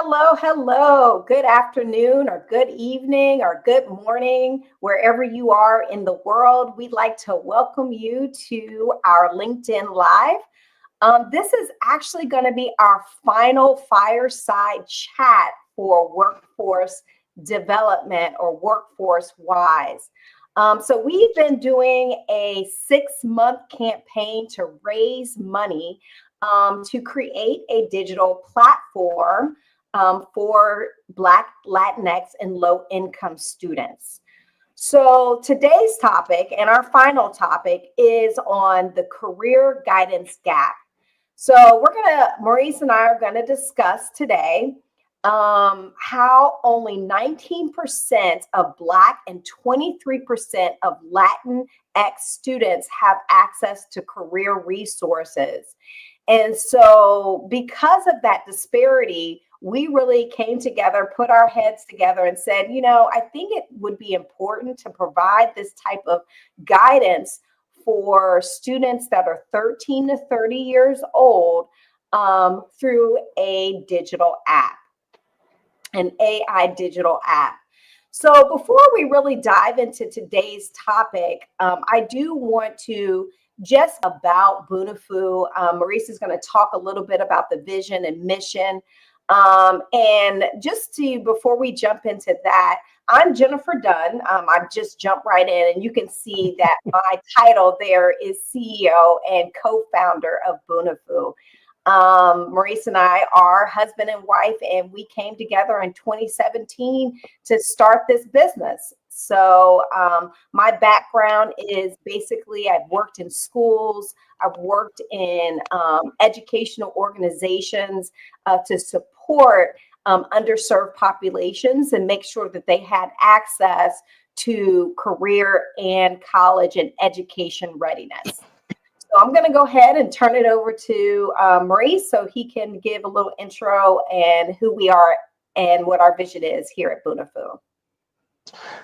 hello, hello. Good afternoon or good evening or good morning, wherever you are in the world. We'd like to welcome you to our LinkedIn Live. This is actually going to be our final fireside chat for workforce development or WorkforceWise. So we've been doing a 6-month campaign to raise money to create a digital platform for Black, Latinx, and low-income students. So today's topic and our final topic is on the career guidance gap. So Maurice and I are going to discuss today how only 19% of Black and 23% of Latinx students have access to career resources. And so because of that disparity, we really came together, put our heads together and said, I think it would be important to provide this type of guidance for students that are 13 to 30 years old through a digital app, an AI digital app. So before we really dive into today's topic, I do want to just about Bunifu. Maurice is going to talk a little bit about the vision and mission. And before we jump into that, I'm Jennifer Dunn. I've just jumped right in, and you can see that my title there is CEO and co-founder of Bunifu. Maurice and I are husband and wife, and we came together in 2017 to start this business. So my background is basically I've worked in schools, I've worked in educational organizations to support underserved populations and make sure that they had access to career and college and education readiness. So I'm going to go ahead and turn it over to Maurice so he can give a little intro and who we are and what our vision is here at Bunifu.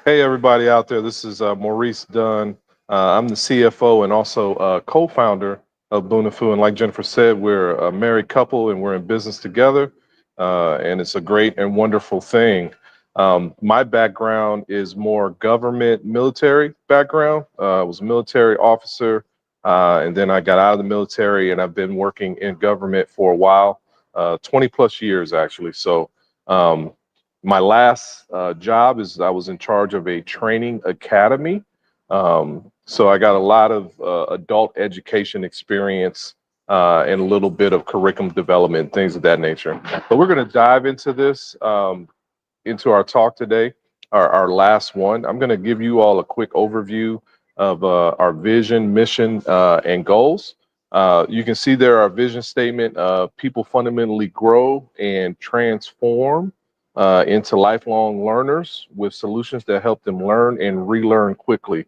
Hey, everybody out there. This is Maurice Dunn. I'm the CFO and also co-founder of Bunifu. And like Jennifer said, we're a married couple and we're in business together. And it's a great and wonderful thing. My background is more government military background. I was a military officer. And then I got out of the military and I've been working in government for a while, 20 plus years, actually. So my last job is I was in charge of a training academy. So I got a lot of adult education experience and a little bit of curriculum development, things of that nature. But we're going to dive into this, into our talk today, our last one. I'm going to give you all a quick overview of our vision, mission, and goals. You can see there our vision statement, people fundamentally grow and transform into lifelong learners with solutions that help them learn and relearn quickly.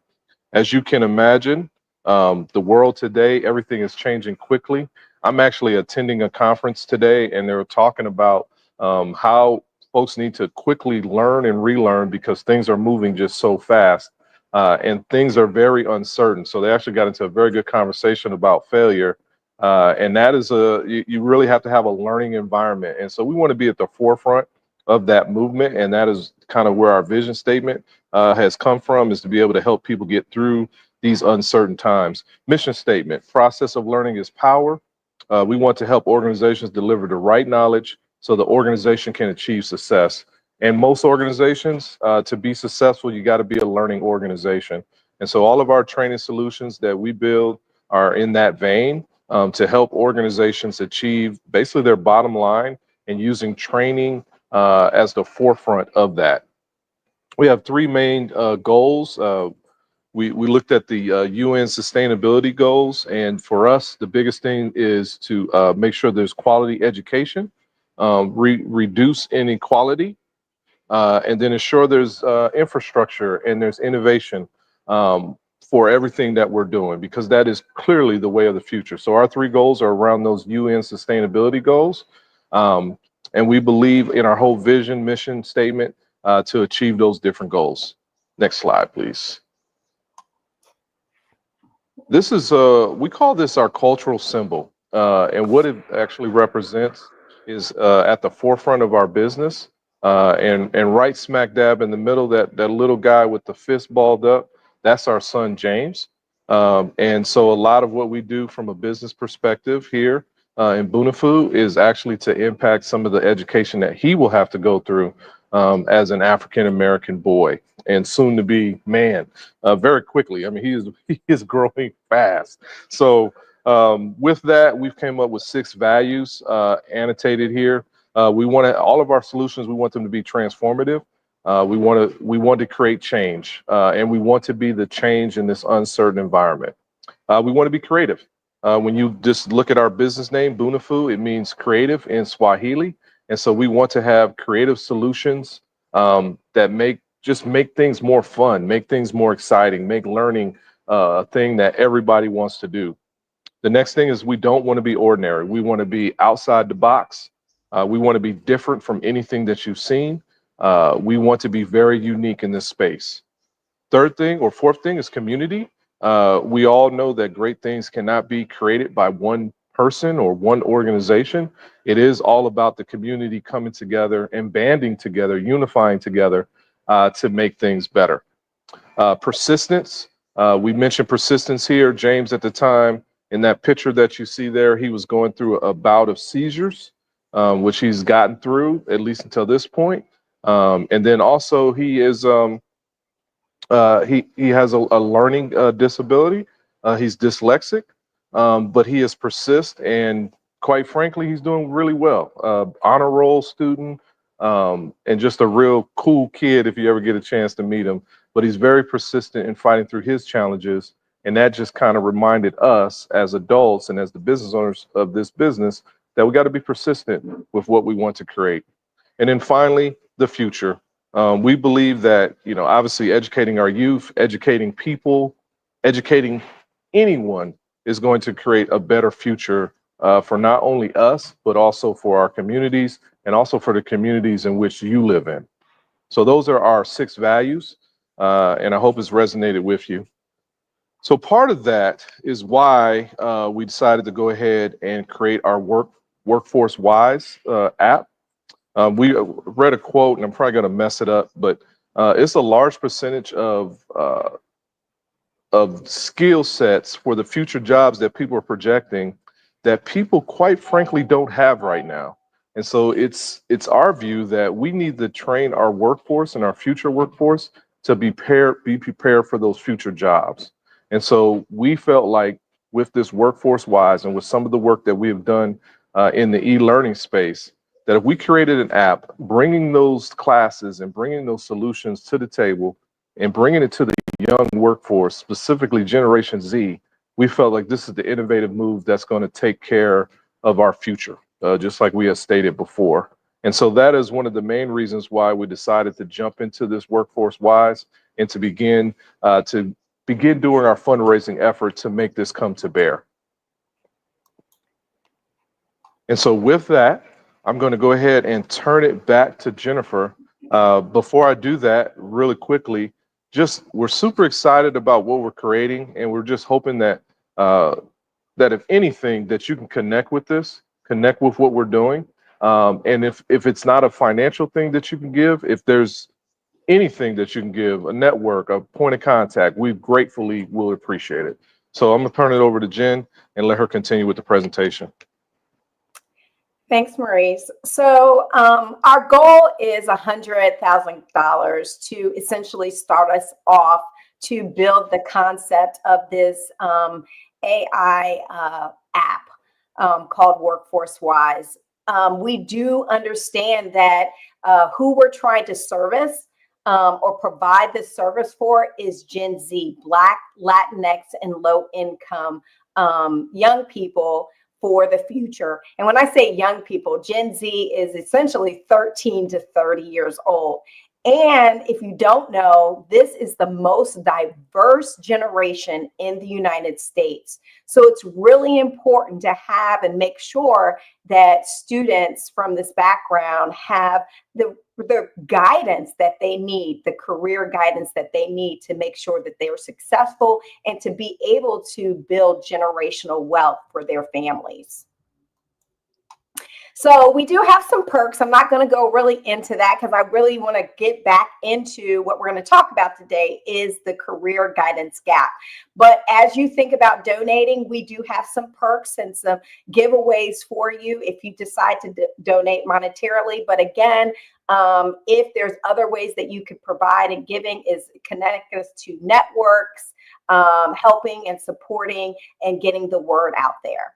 As you can imagine, the world today, everything is changing quickly. I'm actually attending a conference today and they're talking about how folks need to quickly learn and relearn because things are moving just so fast and things are very uncertain. So they actually got into a very good conversation about failure. And that is you really have to have a learning environment. And so we want to be at the forefront of that movement. And that is kind of where our vision statement has come from, is to be able to help people get through these uncertain times. Mission statement: process of learning is power. We want to help organizations deliver the right knowledge so the organization can achieve success. And most organizations, to be successful, you got to be a learning organization. And so all of our training solutions that we build are in that vein to help organizations achieve basically their bottom line and using training as the forefront of that. We have three main goals. We looked at the UN sustainability goals, and for us, the biggest thing is to make sure there's quality education, reduce inequality, and then ensure there's infrastructure and there's innovation for everything that we're doing, because that is clearly the way of the future. So our three goals are around those UN sustainability goals. And we believe in our whole vision, mission statement to achieve those different goals. Next slide, please. This is, we call this our cultural symbol. And what it actually represents is at the forefront of our business. And right smack dab in the middle, that little guy with the fist balled up, that's our son, James. And so a lot of what we do from a business perspective here in Bunifu is actually to impact some of the education that he will have to go through as an African American boy and soon to be man very quickly. I mean, he is growing fast. So with that, we've came up with 6 values annotated here. We want all of our solutions. We want them to be transformative. We want to create change, and we want to be the change in this uncertain environment. We want to be creative. When you just look at our business name, Bunifu, it means creative in Swahili, and so we want to have creative solutions that make things more fun, make things more exciting, make learning a thing that everybody wants to do. The next thing is we don't want to be ordinary. We want to be outside the box. We want to be different from anything that you've seen. We want to be very unique in this space. Third thing or fourth thing is community. We all know that great things cannot be created by one person or one organization. It is all about the community coming together and banding together, unifying together to make things better. Persistence. We mentioned persistence here. James, at the time, in that picture that you see there, he was going through a bout of seizures, which he's gotten through, at least until this point. And then also he is he has a learning disability. He's dyslexic, but he is persist, and quite frankly, he's doing really well. Honor roll student, and just a real cool kid if you ever get a chance to meet him. But he's very persistent in fighting through his challenges, and that just kind of reminded us as adults and as the business owners of this business that we got to be persistent with what we want to create. And then finally, the future. We believe that, obviously educating our youth, educating people, educating anyone is going to create a better future for not only us, but also for our communities and also for the communities in which you live in. So those are our 6 values, and I hope it's resonated with you. So part of that is why we decided to go ahead and create our WorkforceWise app. We read a quote, and I'm probably going to mess it up, but it's a large percentage of skill sets for the future jobs that people are projecting that people, quite frankly, don't have right now. And so it's our view that we need to train our workforce and our future workforce to be prepared for those future jobs. And so we felt like with this WorkforceWise and with some of the work that we have done in the e-learning space, that if we created an app, bringing those classes and bringing those solutions to the table and bringing it to the young workforce, specifically Generation Z, we felt like this is the innovative move that's going to take care of our future, just like we had stated before. And so that is one of the main reasons why we decided to jump into this WorkforceWise and to begin doing our fundraising effort to make this come to bear. And so with that, I'm going to go ahead and turn it back to Jennifer. Before I do that, really quickly, we're super excited about what we're creating, and we're just hoping that that if anything, that you can connect with this, connect with what we're doing, and if it's not a financial thing that you can give, if there's anything that you can give, a network, a point of contact, we gratefully will appreciate it. So I'm going to turn it over to Jen and let her continue with the presentation. Thanks, Maurice. So our goal is $100,000 to essentially start us off to build the concept of this AI app called WorkforceWise. We do understand that who we're trying to service or provide this service for is Gen Z, Black, Latinx, and low income young people for the future. And when I say young people, Gen Z is essentially 13 to 30 years old. And if you don't know, this is the most diverse generation in the United States. So it's really important to have and make sure that students from this background have the guidance that they need, the career guidance that they need to make sure that they are successful and to be able to build generational wealth for their families. So we do have some perks. I'm not going to go really into that because I really want to get back into what we're going to talk about today is the career guidance gap. But as you think about donating, we do have some perks and some giveaways for you if you decide to donate monetarily. But again, if there's other ways that you could provide, and giving is connecting us to networks, helping and supporting and getting the word out there.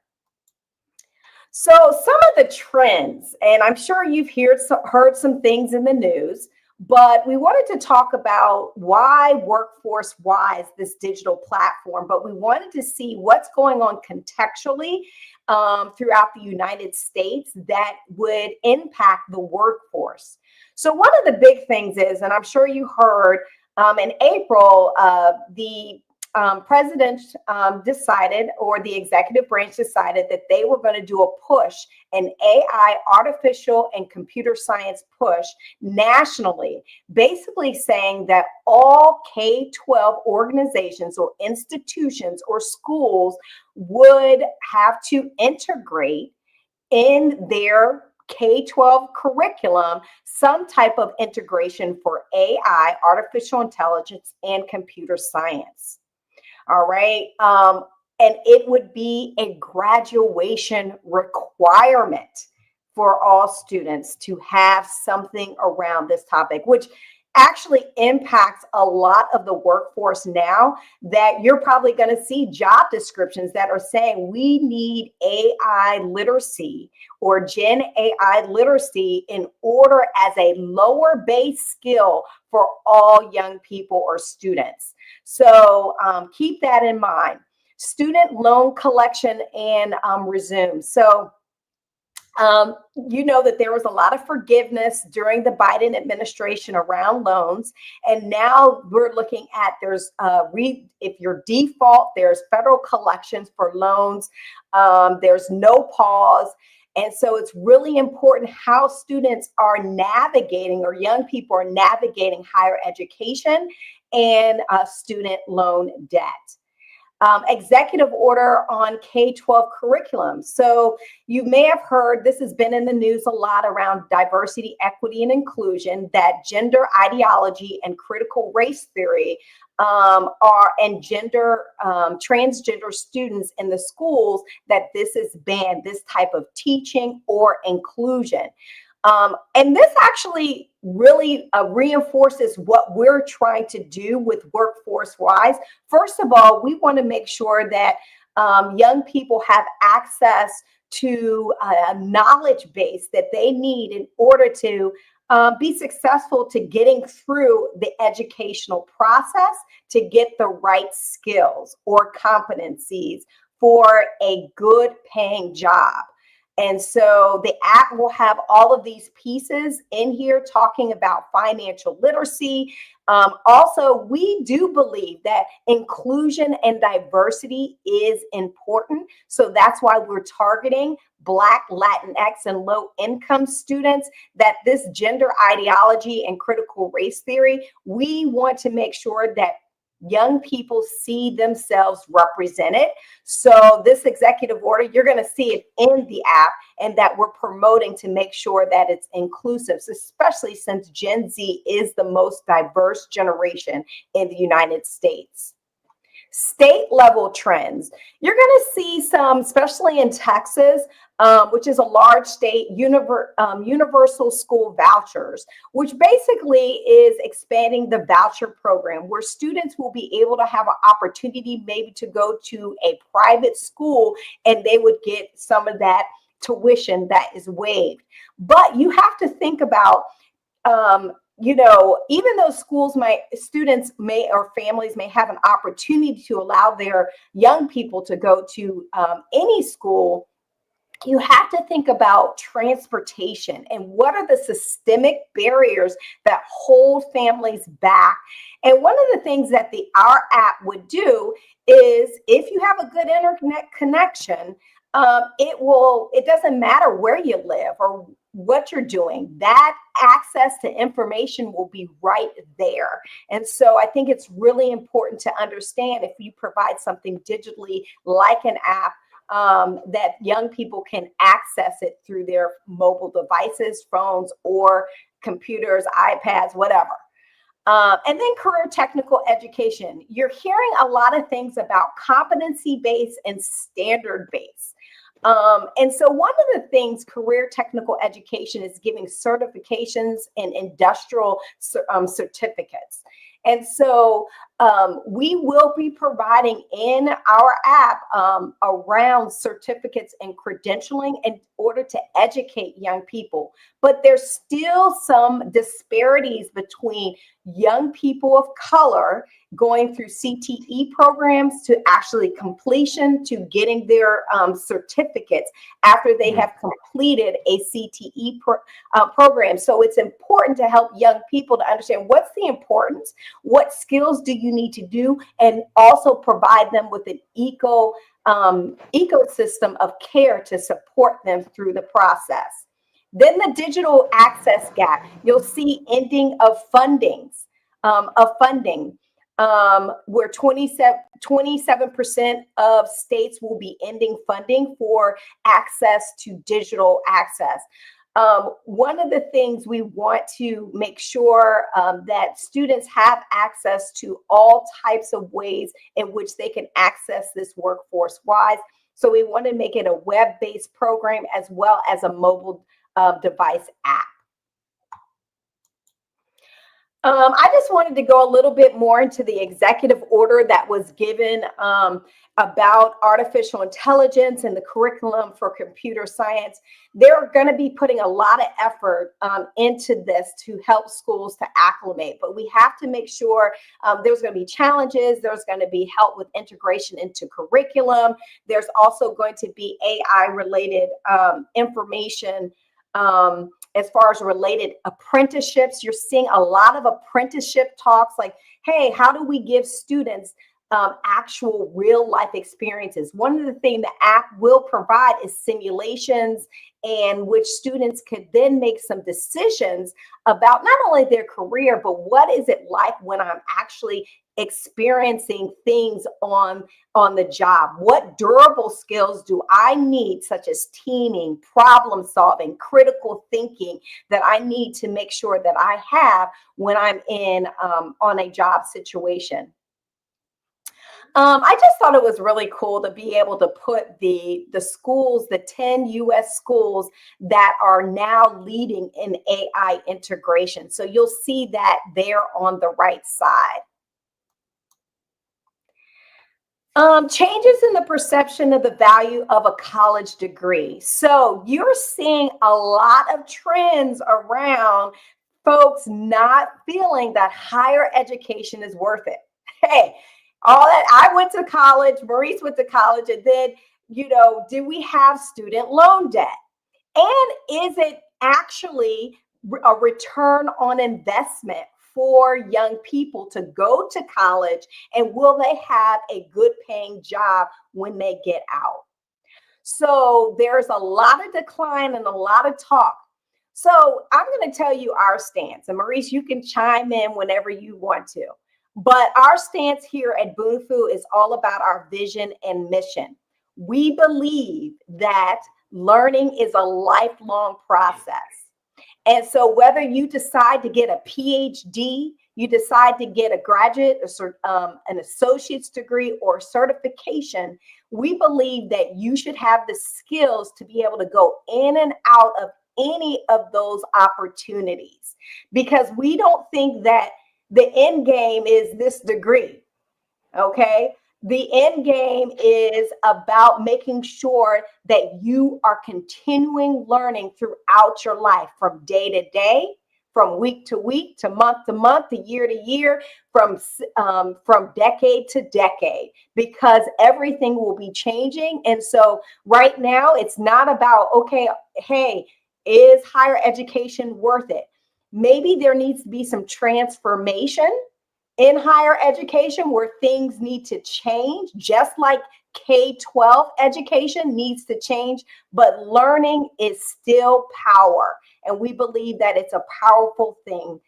So some of the trends, and I'm sure you've heard some things in the news, but we wanted to talk about why WorkforceWise, this digital platform, but we wanted to see what's going on contextually throughout the United States that would impact the workforce. So one of the big things is, and I'm sure you heard in April, the president decided, or the executive branch decided, that they were going to do a push, an AI, artificial and computer science push nationally, basically saying that all K-12 organizations or institutions or schools would have to integrate in their K-12 curriculum some type of integration for AI, artificial intelligence, and computer science. All right. And it would be a graduation requirement for all students to have something around this topic, which actually impacts a lot of the workforce now, that you're probably going to see job descriptions that are saying we need AI literacy or Gen AI literacy in order as a lower base skill for all young people or students. So keep that in mind. Student loan collection and resume. So you know that there was a lot of forgiveness during the Biden administration around loans. And now we're looking at if you're default, there's federal collections for loans. There's no pause. And so it's really important how students are navigating, or young people are navigating, higher education and student loan debt. Executive order on K-12 curriculum. So you may have heard, this has been in the news a lot around diversity, equity, and inclusion, that gender ideology and critical race theory and transgender students in the schools, that this is banned, this type of teaching or inclusion. And this actually really reinforces what we're trying to do with WorkforceWise. First of all, we want to make sure that young people have access to a knowledge base that they need in order to be successful to getting through the educational process to get the right skills or competencies for a good paying job. And so the app will have all of these pieces in here talking about financial literacy. Also, we do believe that inclusion and diversity is important. So that's why we're targeting Black, Latinx, and low-income students, that this gender ideology and critical race theory, we want to make sure that young people see themselves represented. So this executive order, you're going to see it in the app, and that we're promoting to make sure that it's inclusive, especially since Gen Z is the most diverse generation in the United States. State level trends. You're going to see some, especially in Texas, which is a large state, universal school vouchers, which basically is expanding the voucher program, where students will be able to have an opportunity maybe to go to a private school, and they would get some of that tuition that is waived. But you have to think about, even though students may, or families may have an opportunity to allow their young people to go to any school, you have to think about transportation and what are the systemic barriers that hold families back. And one of the things that our app would do is, if you have a good internet connection, it doesn't matter where you live or what you're doing, that access to information will be right there. And so I think it's really important to understand, if you provide something digitally like an app, that young people can access it through their mobile devices, phones, or computers, iPads, whatever. And then career technical education. You're hearing a lot of things about competency-based and standard-based. And so one of the things career technical education is giving certifications and industrial certificates. And so we will be providing in our app around certificates and credentialing in order to educate young people. But there's still some disparities between young people of color going through CTE programs to actually completion to getting their certificates after they have completed a CTE program. So it's important to help young people to understand what's the importance, what skills do you need to do, and also provide them with an ecosystem of care to support them through the process. Then the digital access gap, you'll see ending of funding, where 27% of states will be ending funding for access to digital access. One of the things we want to make sure that students have access to all types of ways in which they can access this WorkforceWise. So we want to make it a web-based program as well as a mobile device app. I just wanted to go a little bit more into the executive order that was given about artificial intelligence and the curriculum for computer science. They're going to be putting a lot of effort into this to help schools to acclimate, but we have to make sure there's going to be challenges. There's going to be help with integration into curriculum. There's also going to be AI related information as far as related apprenticeships. You're seeing a lot of apprenticeship talks like, hey, how do we give students actual real life experiences? One of the things the app will provide is simulations in which students could then make some decisions about not only their career, but what is it like when I'm actually experiencing things on the job? What durable skills do I need, such as teaming, problem solving, critical thinking, that I need to make sure that I have when I'm in on a job situation? I just thought it was really cool to be able to put the schools, the 10 US schools that are now leading in AI integration. So you'll see that there on the right side. Changes in the perception of the value of a college degree. So you're seeing a lot of trends around folks not feeling that higher education is worth it. Hey, all that, I went to college, Maurice went to college, and then, do we have student loan debt? And is it actually a return on investment for young people to go to college, and will they have a good paying job when they get out? So there's a lot of decline and a lot of talk. So I'm going to tell you our stance, and Maurice, you can chime in whenever you want to. But our stance here at Bunifu is all about our vision and mission. We believe that learning is a lifelong process. And so whether you decide to get a PhD, you decide to get a graduate, an associate's degree, or certification, we believe that you should have the skills to be able to go in and out of any of those opportunities, because we don't think that the end game is this degree, okay? The end game is about making sure that you are continuing learning throughout your life, from day to day, from week to week, to month, to year, from decade to decade, because everything will be changing. And so right now, it's not about, okay, hey, is higher education worth it? Maybe there needs to be some transformation in higher education where things need to change, just like K-12 education needs to change, but learning is still power. And we believe that it's a powerful thing.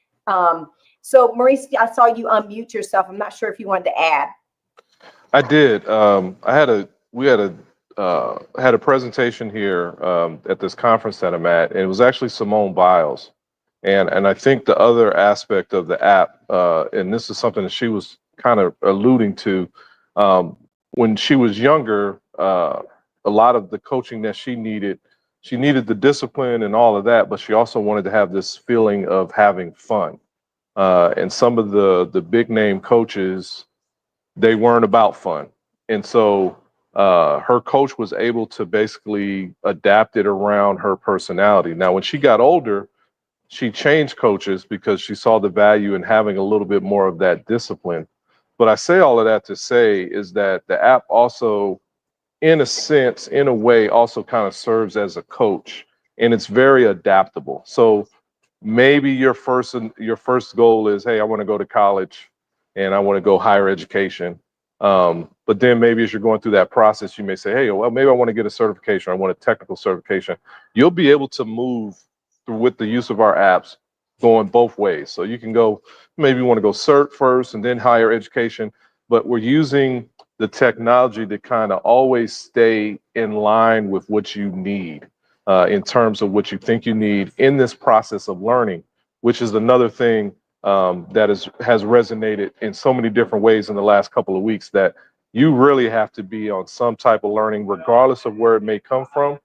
So Maurice, I saw you unmute yourself. I'm not sure if you wanted to add. I did. We had had a presentation here at this conference that I'm at, and it was actually Simone Biles. And I think the other aspect of the app, and this is something that she was kind of alluding to, when she was younger, a lot of the coaching that she needed the discipline and all of that, but she also wanted to have this feeling of having fun. And some of the big name coaches, they weren't about fun. And so her coach was able to basically adapt it around her personality. Now, when she got older, she changed coaches because she saw the value in having a little bit more of that discipline. But I say all of that to say is that the app also, in a sense, in a way, also kind of serves as a coach, and it's very adaptable. So maybe your first goal is, hey, I want to go to college and I want to go higher education. But then maybe as you're going through that process, you may say, hey, well, maybe I want to get a certification, or I want a technical certification. You'll be able to move through with the use of our apps going both ways. So you can go, maybe you want to go cert first and then higher education, but we're using the technology to kind of always stay in line with what you need in terms of what you think you need in this process of learning, which is another thing that has resonated in so many different ways in the last couple of weeks, that you really have to be on some type of learning, regardless of where it may come from.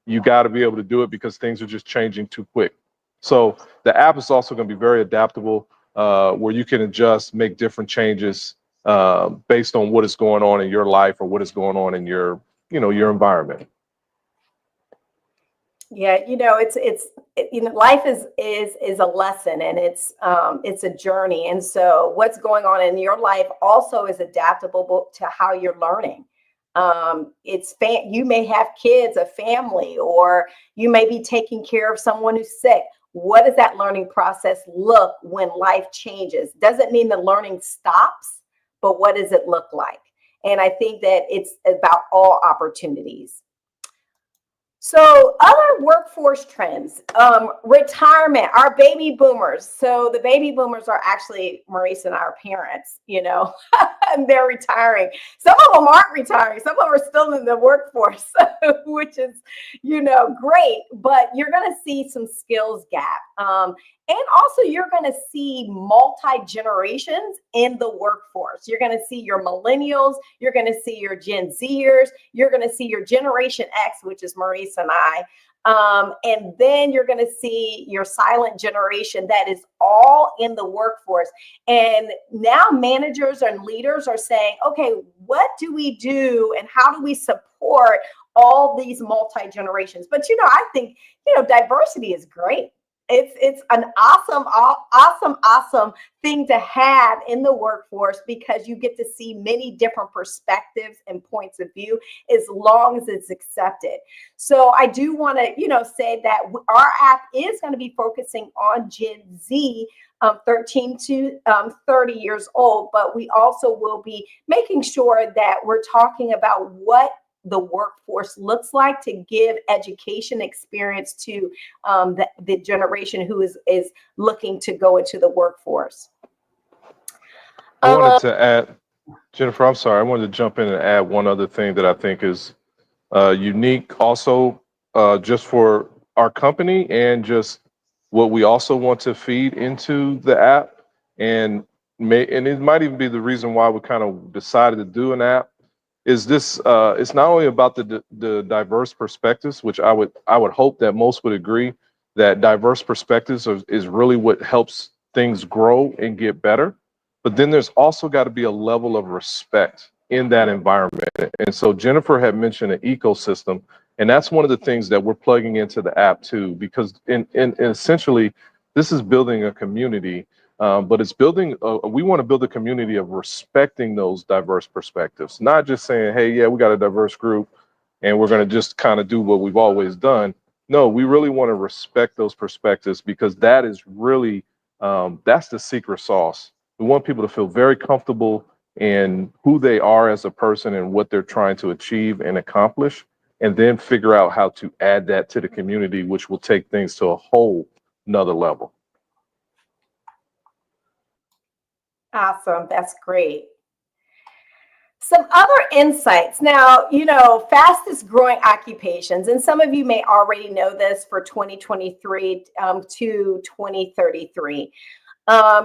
You got to be able to do it because things are just changing too quick. So the app is also going to be very adaptable, where you can adjust, make different changes based on what is going on in your life or what is going on in your environment. Yeah, life is a lesson, and it's a journey. And so what's going on in your life also is adaptable to how you're learning. You may have kids, a family, or you may be taking care of someone who's sick. What does that learning process look when life changes? Doesn't mean the learning stops, but what does it look like? And I think that it's about all opportunities. So other workforce trends, retirement, our baby boomers. So the baby boomers are actually Maurice and our parents, and they're retiring. Some of them aren't retiring. Some of them are still in the workforce, which is, great, but you're going to see some skills gap. And also, you're going to see multi-generations in the workforce. You're going to see your millennials. You're going to see your Gen Zers. You're going to see your Generation X, which is Maurice and I. And then you're going to see your silent generation that is all in the workforce. And now managers and leaders are saying, okay, what do we do and how do we support all these multi-generations? But, I think, diversity is great. It's an awesome thing to have in the workforce, because you get to see many different perspectives and points of view, as long as it's accepted. So I do want to, say that our app is going to be focusing on Gen Z, 13 to 30 years old, but we also will be making sure that we're talking about what the workforce looks like to give education experience to the generation who is looking to go into the workforce. I wanted to add, Jennifer, I'm sorry, I wanted to jump in and add one other thing that I think is unique also, just for our company and just what we also want to feed into the app. And it might even be the reason why we kind of decided to do an app, is this it's not only about the diverse perspectives, which I would hope that most would agree that diverse perspectives is really what helps things grow and get better. But then there's also got to be a level of respect in that environment. And so Jennifer had mentioned an ecosystem, and that's one of the things that we're plugging into the app too, because in essentially this is building a community, but it's we want to build a community of respecting those diverse perspectives, not just saying, hey, yeah, we got a diverse group and we're going to just kind of do what we've always done. No, we really want to respect those perspectives, because that is really, that's the secret sauce. We want people to feel very comfortable in who they are as a person and what they're trying to achieve and accomplish, and then figure out how to add that to the community, which will take things to a whole nother level. Awesome. That's great. Some other insights. Now, fastest growing occupations, and some of you may already know this for 2023 to 2033.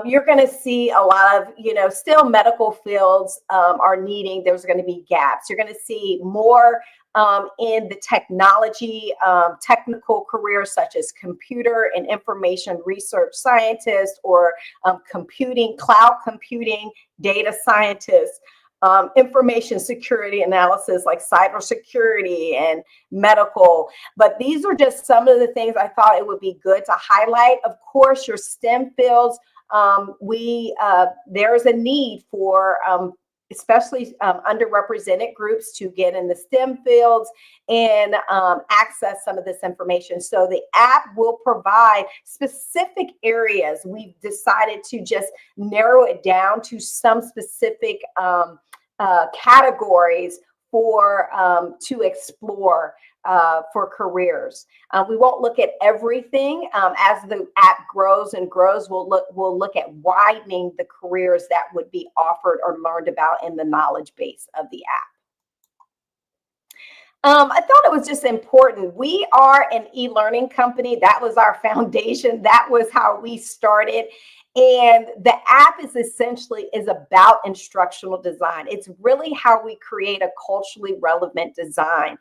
You're going to see a lot of, still medical fields are needing, there's going to be gaps. You're going to see more in the technology, technical careers such as computer and information research scientist, or computing, cloud computing, data scientists. Information security analysis like cybersecurity and medical. But these are just some of the things I thought it would be good to highlight. Of course, your STEM fields, there's a need for especially underrepresented groups to get in the STEM fields and access some of this information. So the app will provide specific areas. We've decided to just narrow it down to some specific categories for to explore for careers. We won't look at everything. As the app grows and grows, we'll look at widening the careers that would be offered or learned about in the knowledge base of the app. I thought it was just important. We are an e-learning company. That was our foundation. That was how we started. And the app is about instructional design. It's really how we create a culturally relevant design.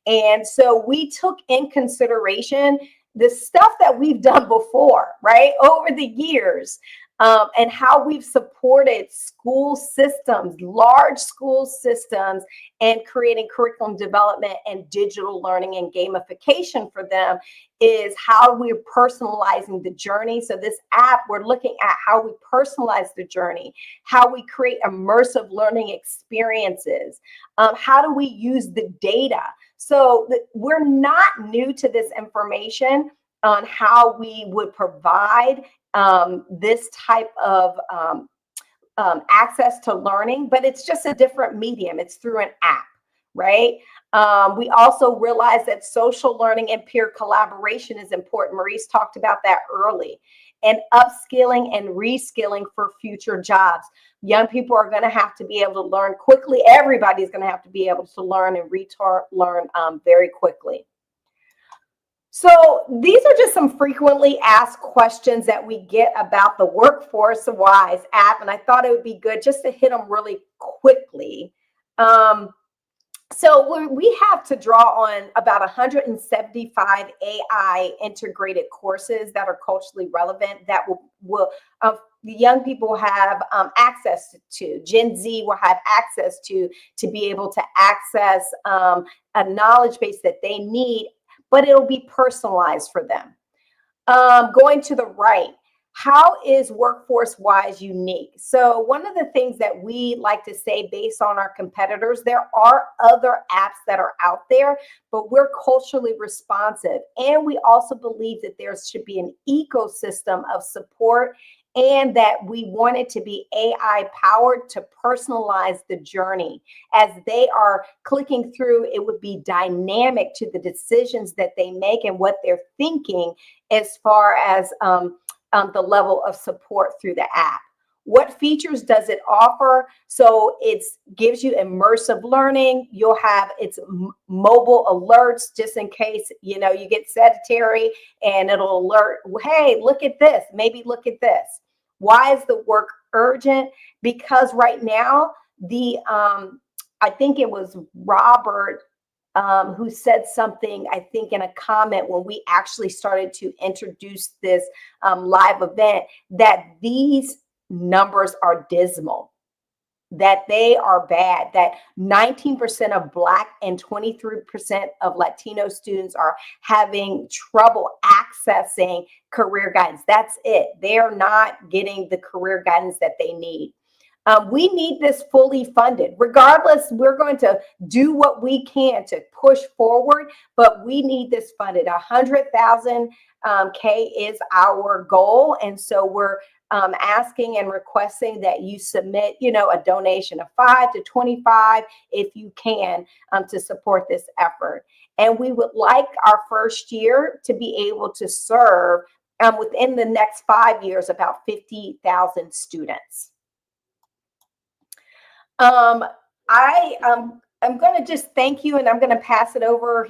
And so we took in consideration the stuff that we've done before, right, over the years, and how we've supported school systems, large school systems, and creating curriculum development and digital learning and gamification for them, is how we're personalizing the journey. So this app, we're looking at how we personalize the journey, how we create immersive learning experiences, how do we use the data. So we're not new to this information on how we would provide this type of access to learning, but it's just a different medium. It's through an app, right? We also realize that social learning and peer collaboration is important. Maurice talked about that early. And upskilling and reskilling for future jobs. Young people are going to have to be able to learn quickly. Everybody's going to have to be able to learn and learn very quickly. So these are just some frequently asked questions that we get about the WorkforceWise app, and I thought it would be good just to hit them really quickly. So we have to draw on about 175 AI integrated courses that are culturally relevant that will the young people have access to. Gen Z will have access to be able to access a knowledge base that they need, but it'll be personalized for them. Going to the right, how is WorkforceWise unique? So one of the things that we like to say based on our competitors, there are other apps that are out there, but we're culturally responsive. And we also believe that there should be an ecosystem of support, and that we want it to be AI powered to personalize the journey. As they are clicking through, it would be dynamic to the decisions that they make and what they're thinking as far as the level of support through the app. What features does it offer? So it gives you immersive learning. You'll have its mobile alerts just in case, you get sedentary, and it'll alert, hey, look at this, maybe look at this. Why is the work urgent? Because right now, I think it was Robert who said something, I think in a comment when we actually started to introduce this live event, that these numbers are dismal, that they are bad, that 19% of Black and 23% of Latino students are having trouble accessing career guidance. That's it. They are not getting the career guidance that they need. We need this fully funded. Regardless, we're going to do what we can to push forward, but we need this funded. 100,000 K is our goal, and so we're asking and requesting that you submit, a donation of 5 to 25 if you can to support this effort. And we would like our first year to be able to serve within the next 5 years about 50,000 students. I'm going to just thank you, and I'm going to pass it over.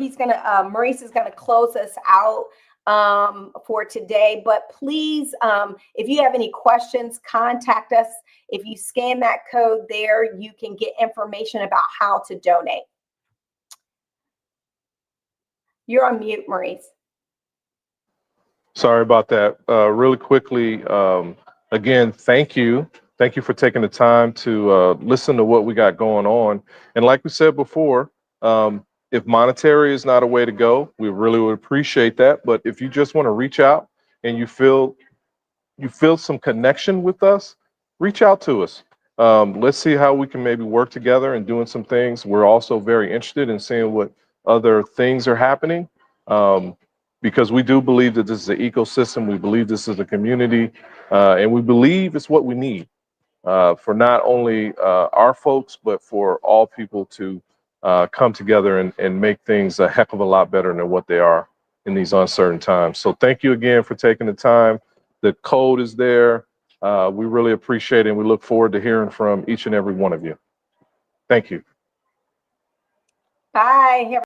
Maurice is going to close us out for today. But please, if you have any questions, contact us. If you scan that code there, you can get information about how to donate. You're on mute, Maurice. Sorry about that. Really quickly, again, thank you. Thank you for taking the time to listen to what we got going on. And like we said before, if monetary is not a way to go, we really would appreciate that. But if you just want to reach out and you feel some connection with us, reach out to us. Let's see how we can maybe work together and doing some things. We're also very interested in seeing what other things are happening. Because we do believe that this is an ecosystem, we believe this is a community, and we believe it's what we need for not only our folks, but for all people to come together and make things a heck of a lot better than what they are in these uncertain times. So thank you again for taking the time. The code is there. We really appreciate it, and we look forward to hearing from each and every one of you. Thank you. Bye.